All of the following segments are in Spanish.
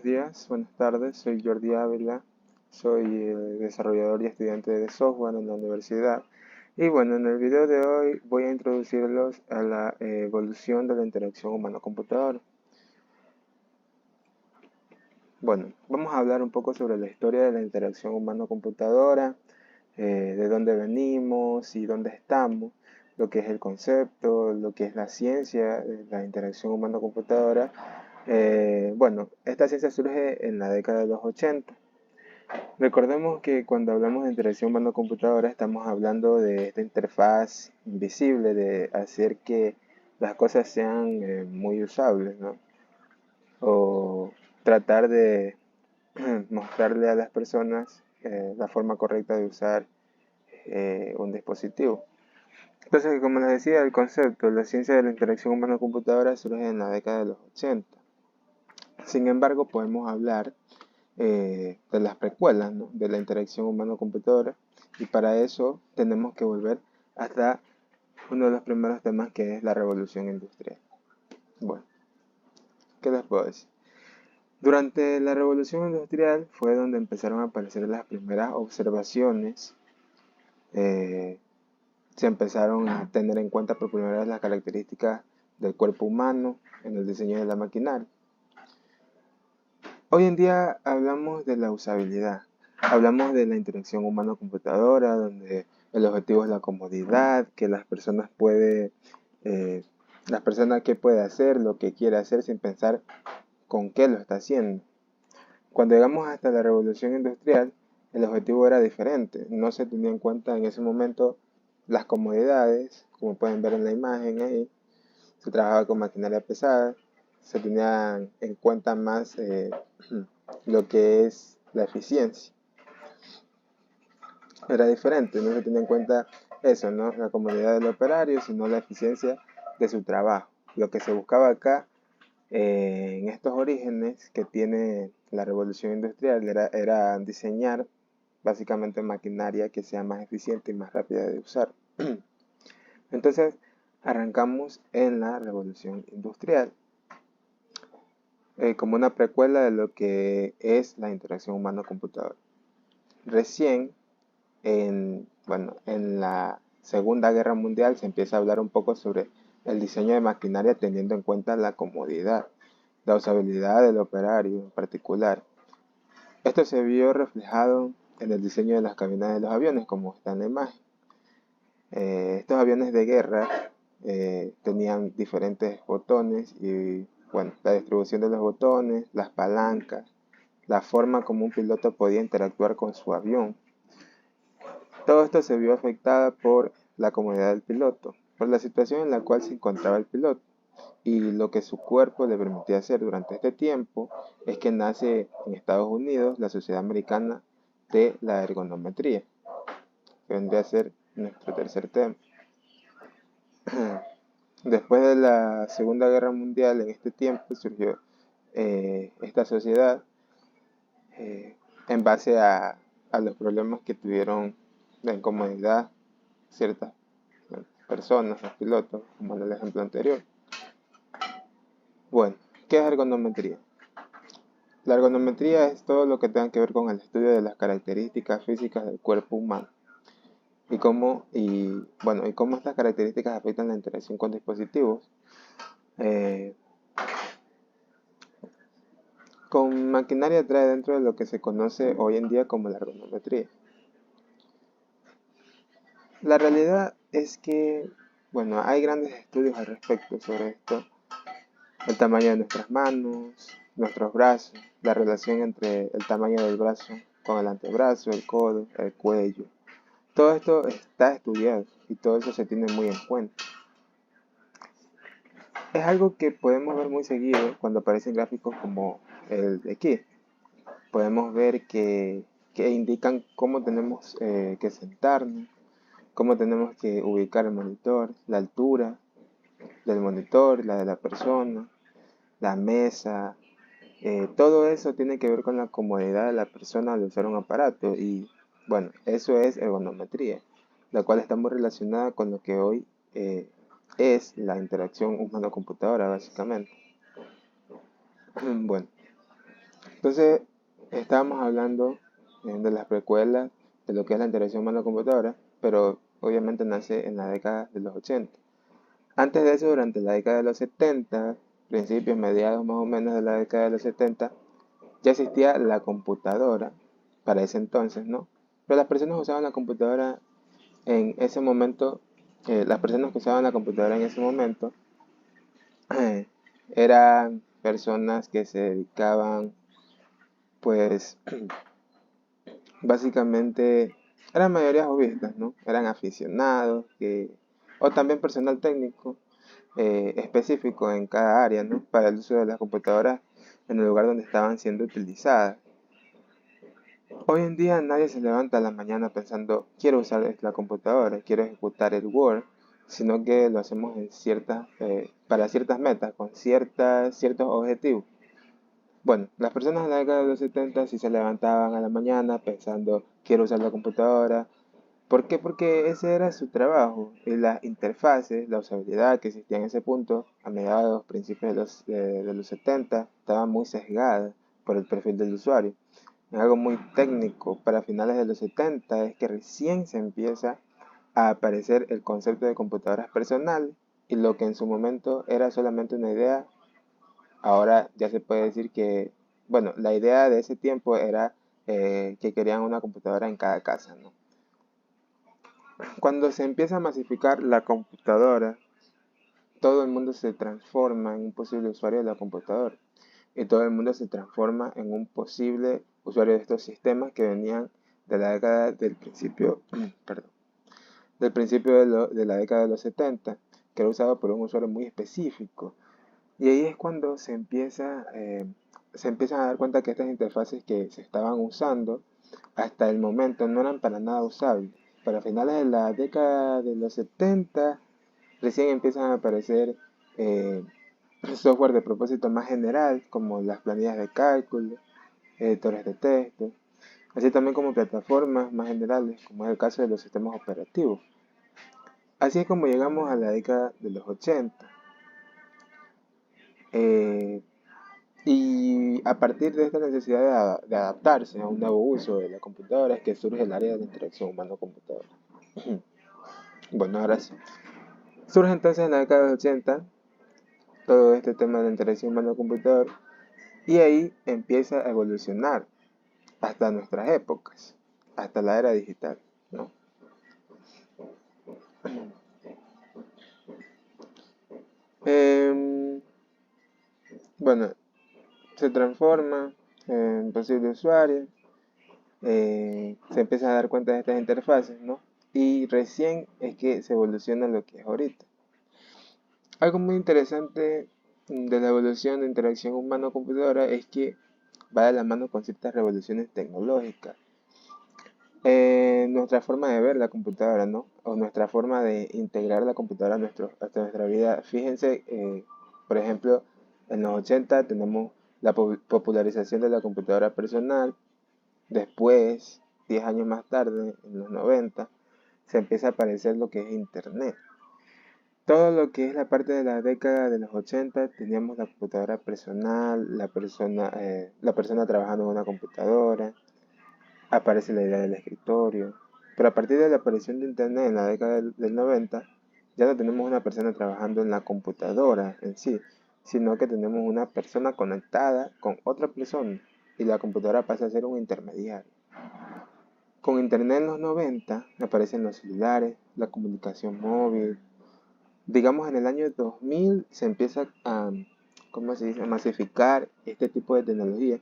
días, buenas tardes, soy Jordi Ávila, soy desarrollador y estudiante de software en la universidad. Y bueno, en el video de hoy voy a introducirlos a la evolución de la interacción humano-computadora. Bueno, vamos a hablar un poco sobre la historia de la interacción humano-computadora, de dónde venimos y dónde estamos, lo que es el concepto, lo que es la ciencia de la interacción humano-computadora. Bueno, esta ciencia surge en la década de los 80. Recordemos que cuando hablamos de interacción humano-computadora estamos hablando de esta interfaz invisible, de hacer que las cosas sean muy usables, ¿no? O tratar de mostrarle a las personas la forma correcta de usar un dispositivo. Entonces, como les decía, el concepto, la ciencia de la interacción humano-computadora surge en la década de los 80. Sin embargo, podemos hablar de las precuelas, ¿no?, de la interacción humano-computadora, y para eso tenemos que volver hasta uno de los primeros temas, que es la revolución industrial. Bueno, ¿qué les puedo decir? Durante la revolución industrial fue donde empezaron a aparecer las primeras observaciones. Se empezaron a tener en cuenta por primera vez las características del cuerpo humano en el diseño de la maquinaria. Hoy en día hablamos de la usabilidad, hablamos de la interacción humano-computadora, donde el objetivo es la comodidad, que la persona que puede hacer lo que quiere hacer sin pensar con qué lo está haciendo. Cuando llegamos hasta la revolución industrial, el objetivo era diferente. No se tenía en cuenta en ese momento las comodidades, como pueden ver en la imagen ahí. Se trabajaba con maquinaria pesada, se tenía en cuenta más lo que es la eficiencia. Era diferente, no se tenía en cuenta eso, ¿no?, la comodidad del operario, sino la eficiencia de su trabajo. Lo que se buscaba acá, en estos orígenes que tiene la revolución industrial, era diseñar básicamente maquinaria que sea más eficiente y más rápida de usar. Entonces, arrancamos en la revolución industrial, como una precuela de lo que es la interacción humano-computadora. Recién, en la Segunda Guerra Mundial, se empieza a hablar un poco sobre el diseño de maquinaria teniendo en cuenta la comodidad, la usabilidad del operario en particular. Esto se vio reflejado en el diseño de las cabinas de los aviones, como está en la imagen. Estos aviones de guerra tenían diferentes botones y bueno, la distribución de los botones, las palancas, la forma como un piloto podía interactuar con su avión. Todo esto se vio afectada por la comodidad del piloto, por la situación en la cual se encontraba el piloto. Y lo que su cuerpo le permitía hacer durante este tiempo es que nace en Estados Unidos la Sociedad Americana de la Ergonometría, que vendría a ser nuestro tercer tema. Después de la Segunda Guerra Mundial, en este tiempo surgió esta sociedad en base a los problemas que tuvieron de incomodidad ciertas personas, los pilotos, como en el ejemplo anterior. Bueno, ¿qué es ergonometría? La ergonometría es todo lo que tenga que ver con el estudio de las características físicas del cuerpo humano y cómo estas características afectan la interacción con dispositivos. Con maquinaria trae dentro de lo que se conoce hoy en día como la ergonometría. La realidad es que, hay grandes estudios al respecto sobre esto. El tamaño de nuestras manos, nuestros brazos, la relación entre el tamaño del brazo con el antebrazo, el codo, el cuello. Todo esto está estudiado y todo eso se tiene muy en cuenta. Es algo que podemos ver muy seguido cuando aparecen gráficos como el de aquí. Podemos ver que indican cómo tenemos que sentarnos, cómo tenemos que ubicar el monitor, la altura del monitor, la de la persona, la mesa. Todo eso tiene que ver con la comodidad de la persona al usar un aparato y eso es ergonometría, la cual está muy relacionada con lo que hoy es la interacción humano-computadora básicamente. Bueno, Entonces, estábamos hablando de las precuelas de lo que es la interacción humano-computadora, pero obviamente nace en la década de los 80. Antes de eso, durante la década de los 70, principios, mediados más o menos de la década de los 70, ya existía la computadora para ese entonces, ¿no? Pero las personas usaban la computadora en ese momento, las personas que usaban la computadora en ese momento eran personas que se dedicaban, pues, básicamente, eran mayoría hobbyistas, ¿no? Eran aficionados, o también personal técnico específico en cada área, ¿no? Para el uso de las computadoras en el lugar donde estaban siendo utilizadas. Hoy en día nadie se levanta a la mañana pensando, quiero usar la computadora, quiero ejecutar el Word, sino que lo hacemos para ciertas metas, con ciertos objetivos. Bueno, las personas en la década de los 70 sí se levantaban a la mañana pensando, quiero usar la computadora. ¿Por qué? Porque ese era su trabajo y las interfaces, la usabilidad que existía en ese punto, a mediados, principios de los 70, estaba muy sesgada por el perfil del usuario. Es algo muy técnico. Para finales de los 70 es que recién se empieza a aparecer el concepto de computadoras personales y lo que en su momento era solamente una idea, ahora ya se puede decir que, bueno, la idea de ese tiempo era que querían una computadora en cada casa, ¿no? Cuando se empieza a masificar la computadora, todo el mundo se transforma en un posible usuario de la computadora y todo el mundo se transforma en un posible usuario de estos sistemas que venían de la década del principio, perdón, del principio de la década de los 70, que era usado por un usuario muy específico. Y ahí es cuando se empiezan a dar cuenta que estas interfaces que se estaban usando hasta el momento no eran para nada usables. Para finales de la década de los 70 recién empiezan a aparecer eh, software de propósito más general, como las planillas de cálculo, editores de texto, así también como plataformas más generales, como es el caso de los sistemas operativos. Así es como llegamos a la década de los 80. eh, y a partir de esta necesidad de adaptarse a un nuevo uso de la computadora es que surge el área de la interacción humano-computadora. Bueno, ahora sí. Surge entonces en la década de los 80 todo este tema de la interacción humano-computador y ahí empieza a evolucionar hasta nuestras épocas, hasta la era digital, ¿no? Em, bueno, se transforma en posible usuario, se empieza a dar cuenta de estas interfaces, ¿no? Y recién es que se evoluciona lo que es ahorita. Algo muy interesante de la evolución de interacción humano-computadora es que va de la mano con ciertas revoluciones tecnológicas. Nuestra forma de ver la computadora, ¿no? O nuestra forma de integrar la computadora a nuestra vida. Fíjense, por ejemplo, en los 80 tenemos la popularización de la computadora personal. Después, 10 años más tarde, en los 90, se empieza a aparecer lo que es Internet. Todo lo que es la parte de la década de los 80 teníamos la computadora personal, la persona trabajando en una computadora, aparece la idea del escritorio. Pero a partir de la aparición de Internet en la década del 90, ya no tenemos una persona trabajando en la computadora en sí, sino que tenemos una persona conectada con otra persona y la computadora pasa a ser un intermediario. Con Internet en los 90 aparecen los celulares, la comunicación móvil. Digamos en el año 2000 se empieza ¿cómo se dice?, a masificar este tipo de tecnología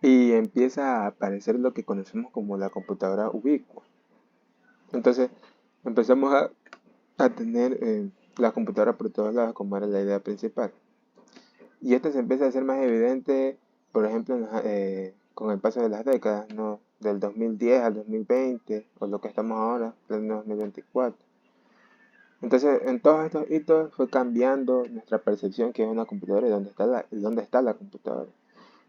y empieza a aparecer lo que conocemos como la computadora ubicua. Entonces empezamos a tener la computadora por todos lados como era la idea principal. Y esto se empieza a hacer más evidente, por ejemplo, con el paso de las décadas, ¿no? Del 2010 al 2020, o lo que estamos ahora, del 2024. Entonces, en todos estos hitos fue cambiando nuestra percepción que es una computadora y dónde está la computadora.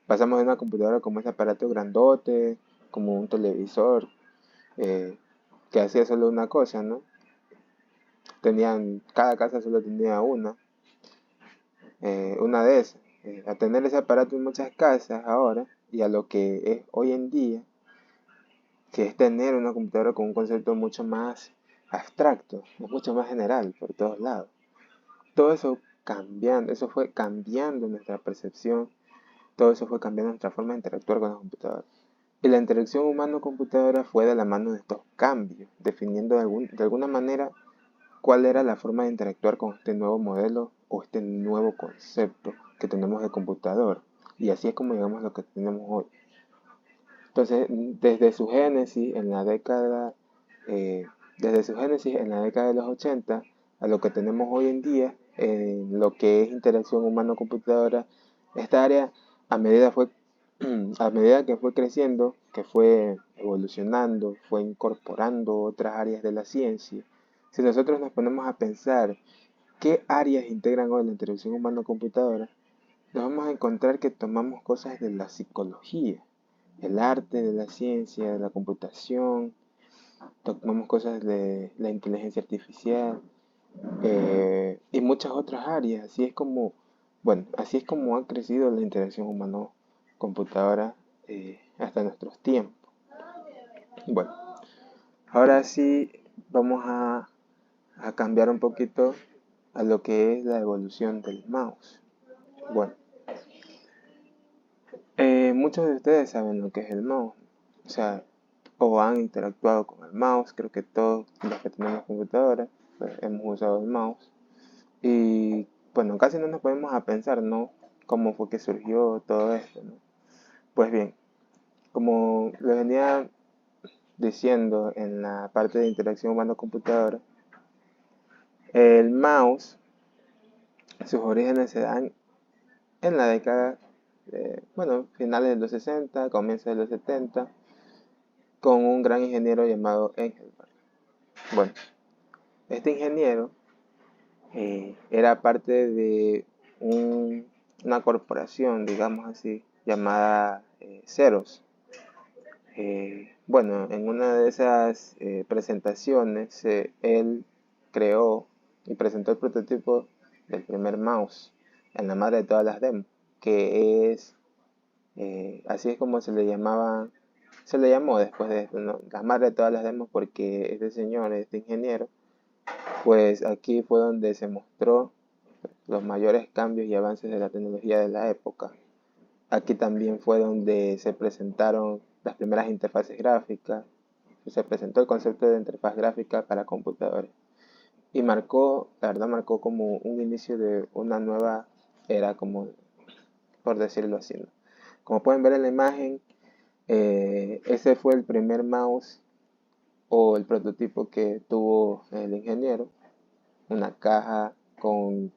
Pasamos de una computadora como ese aparato grandote, como un televisor, eh, que hacía solo una cosa, ¿no? Cada casa solo tenía una de esas. A tener ese aparato en muchas casas ahora y a lo que es hoy en día, que es tener una computadora con un concepto mucho más abstracto, mucho más general por todos lados. Todo eso cambiando, eso fue cambiando nuestra percepción, todo eso fue cambiando nuestra forma de interactuar con la computadora. Y la interacción humano-computadora fue de la mano de estos cambios, definiendo de alguna manera cuál era la forma de interactuar con este nuevo modelo o este nuevo concepto que tenemos de computador. Y así es como llegamos a lo que tenemos hoy. Entonces, eh, desde su génesis en la década de los 80 a lo que tenemos hoy en día, en lo que es interacción humano-computadora, esta área a medida, fue, a medida que fue creciendo, que fue evolucionando, fue incorporando otras áreas de la ciencia. Si nosotros nos ponemos a pensar qué áreas integran hoy la interacción humano-computadora, nos vamos a encontrar que tomamos cosas de la psicología, el arte de la ciencia, de la computación, tomamos cosas de la inteligencia artificial y muchas otras áreas. Así es como ha crecido la interacción humano-computadora hasta nuestros tiempos. Bueno, ahora sí vamos a cambiar un poquito a lo que es la evolución del mouse. Bueno, muchos de ustedes saben lo que es el mouse, o sea, o han interactuado con el mouse. Creo que todos los que tenemos computadora pues, hemos usado el mouse. Y bueno, casi no nos podemos a pensar, ¿no? Cómo fue que surgió todo esto, ¿no? Pues bien, como les venía diciendo en la parte de interacción humano-computadora, el mouse, sus orígenes se dan en la década finales de los 60, comienzos de los 70, con un gran ingeniero llamado Engelbart. Bueno, este ingeniero era parte de una corporación, digamos así, llamada Xerox. En una de esas presentaciones, él creó y presentó el prototipo del primer mouse en la madre de todas las demos, que es, así es como se le llamó después de esto, ¿no? La madre de todas las demos, porque este señor, este ingeniero, pues aquí fue donde se mostró los mayores cambios y avances de la tecnología de la época. Aquí también fue donde se presentaron las primeras interfaces gráficas, se presentó el concepto de interfaz gráfica para computadores y la verdad marcó como un inicio de una nueva era, como por decirlo así, ¿no? Como pueden ver en la imagen, ese fue el primer mouse o el prototipo que tuvo el ingeniero, una caja con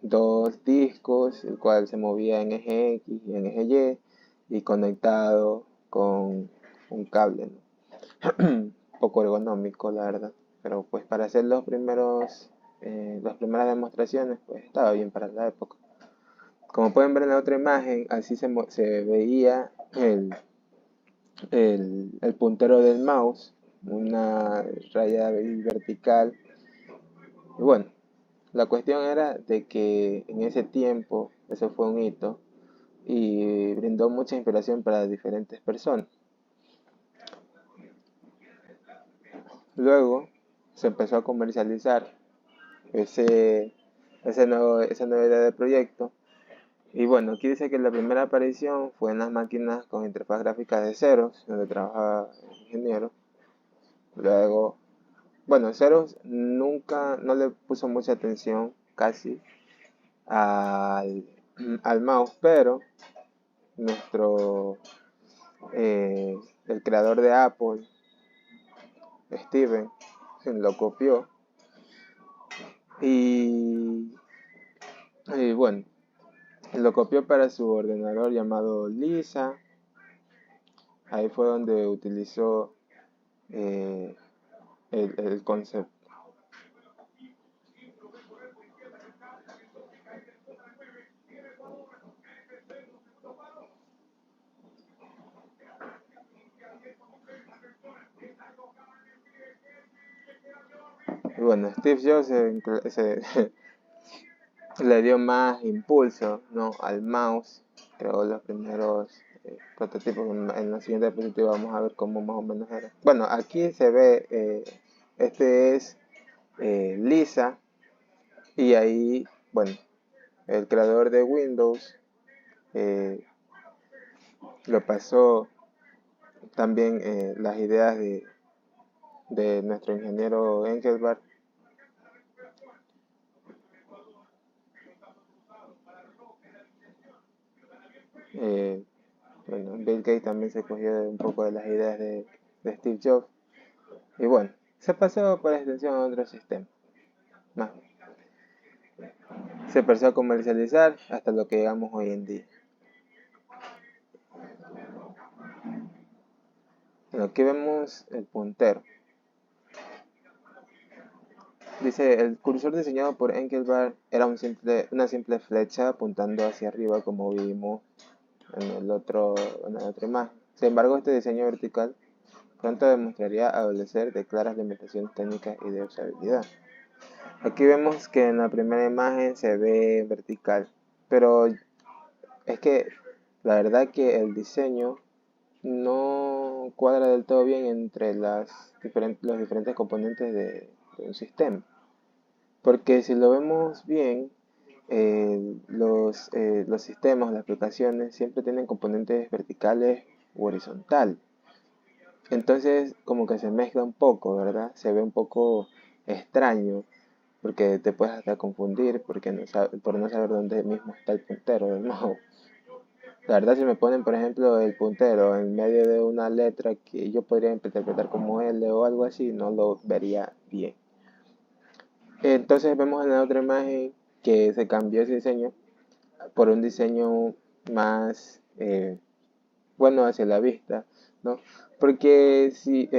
dos discos, el cual se movía en eje X y en eje Y conectado con un cable, ¿no? Poco ergonómico, la verdad, pero pues para hacer las primeras demostraciones, pues estaba bien para la época. Como pueden ver en la otra imagen, así se veía el puntero del mouse, una raya vertical. Y bueno, la cuestión era de que en ese tiempo, eso fue un hito y brindó mucha inspiración para diferentes personas. Luego se empezó a comercializar ese, esa nueva idea de proyecto. Y bueno, aquí dice que la primera aparición fue en las máquinas con interfaz gráfica de Xerox, donde trabajaba el ingeniero. Luego, Xerox nunca, no le puso mucha atención casi al, al mouse, pero nuestro, el creador de Apple, Steven, lo copió y, y bueno, lo copió para su ordenador llamado Lisa. Ahí fue donde utilizó eh, el concepto. Y bueno, Steve Jobs le dio más impulso, ¿no?, al mouse, creó los primeros prototipo. En la siguiente diapositiva vamos a ver cómo más o menos era. Bueno, aquí se ve, este es Lisa, y ahí, bueno, el creador de Windows lo pasó también las ideas de nuestro ingeniero Engelbart. Bueno, Bill Gates también se cogió un poco de las ideas de Steve Jobs. Y bueno, se pasó por extensión a otro sistema. No, se empezó a comercializar hasta lo que llegamos hoy en día. Bueno, aquí vemos el puntero. Dice, el cursor diseñado por Engelbart era una simple flecha apuntando hacia arriba, como vimos en la otra imagen. Sin embargo, este diseño vertical pronto demostraría adolecer de claras limitaciones técnicas y de usabilidad. Aquí vemos que en la primera imagen se ve vertical, pero es que la verdad que el diseño no cuadra del todo bien entre los diferentes componentes de un sistema. Porque si lo vemos bien, los sistemas, las aplicaciones siempre tienen componentes verticales u horizontales. Entonces como que se mezcla un poco, ¿verdad? Se ve un poco extraño porque te puedes hasta confundir porque por no saber dónde mismo está el puntero del mouse. La verdad, si me ponen, por ejemplo, el puntero en medio de una letra que yo podría interpretar como L o algo así, no lo vería bien. Entonces vemos en la otra imagen que se cambió ese diseño por un diseño más bueno hacia la vista, ¿no? Porque si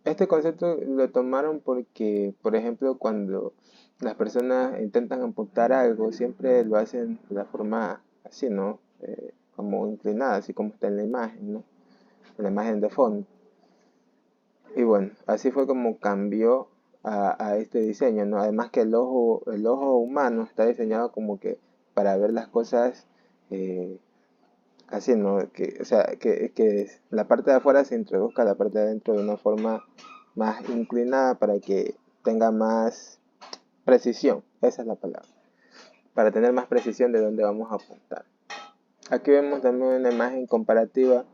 este concepto lo tomaron porque, por ejemplo, cuando las personas intentan apuntar algo, siempre lo hacen de la forma así, ¿no? Como inclinada, así como está en la imagen, ¿no? En la imagen de fondo. Y bueno, así fue como cambió a este diseño, ¿no? Además que el ojo humano está diseñado como que para ver las cosas así, ¿no? O sea, que la parte de afuera se introduzca a la parte de adentro de una forma más inclinada para que tenga más precisión, esa es la palabra, para tener más precisión de dónde vamos a apuntar. Aquí vemos también una imagen comparativa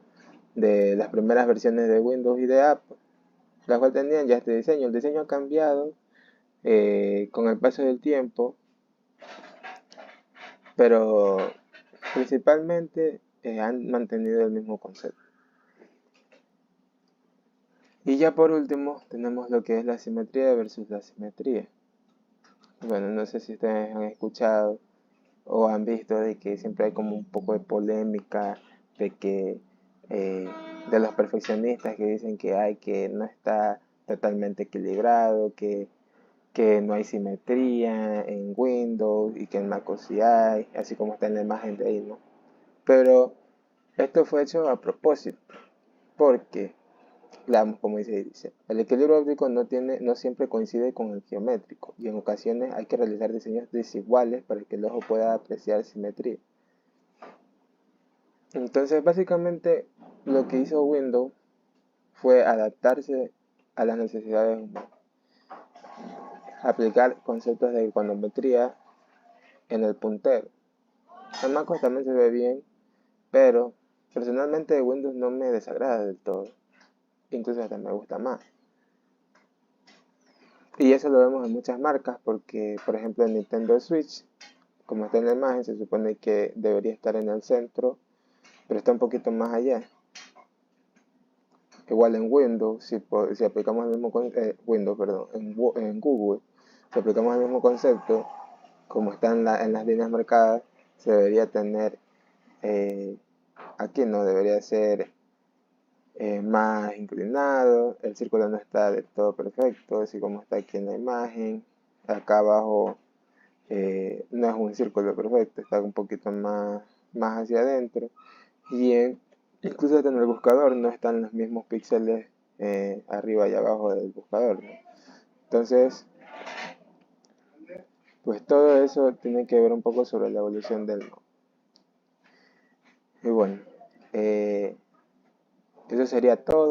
de las primeras versiones de Windows y de Apple, las cuales tenían ya este diseño. El diseño ha cambiado con el paso del tiempo, pero principalmente han mantenido el mismo concepto. Y ya por último tenemos lo que es la simetría versus la simetría. Bueno, no sé si ustedes han escuchado o han visto de que siempre hay como un poco de polémica de que de los perfeccionistas que dicen que hay que no está totalmente equilibrado, que no hay simetría en Windows y que en Mac sí hay, así como está en la imagen de ahí, ¿no? Pero esto fue hecho a propósito, porque, como dice, el equilibrio óptico no siempre coincide con el geométrico y en ocasiones hay que realizar diseños desiguales para que el ojo pueda apreciar simetría. Entonces, básicamente, lo que hizo Windows fue adaptarse a las necesidades humanas, aplicar conceptos de econometría en el puntero. En MacOS también se ve bien, pero personalmente Windows no me desagrada del todo, incluso hasta me gusta más. Y eso lo vemos en muchas marcas porque, por ejemplo, en Nintendo Switch, como está en la imagen, se supone que debería estar en el centro, pero está un poquito más allá. Igual en Windows, si aplicamos el mismo Windows, perdón, en Google, si aplicamos el mismo concepto, como está en las líneas marcadas, se debería tener aquí, no debería ser más inclinado, el círculo no está del todo perfecto, así como está aquí en la imagen, acá abajo no es un círculo perfecto, está un poquito más hacia adentro, y incluso en el buscador no están los mismos píxeles arriba y abajo del buscador, ¿no? Entonces, pues todo eso tiene que ver un poco sobre la evolución del no. Y bueno, Eh, Eso sería todo.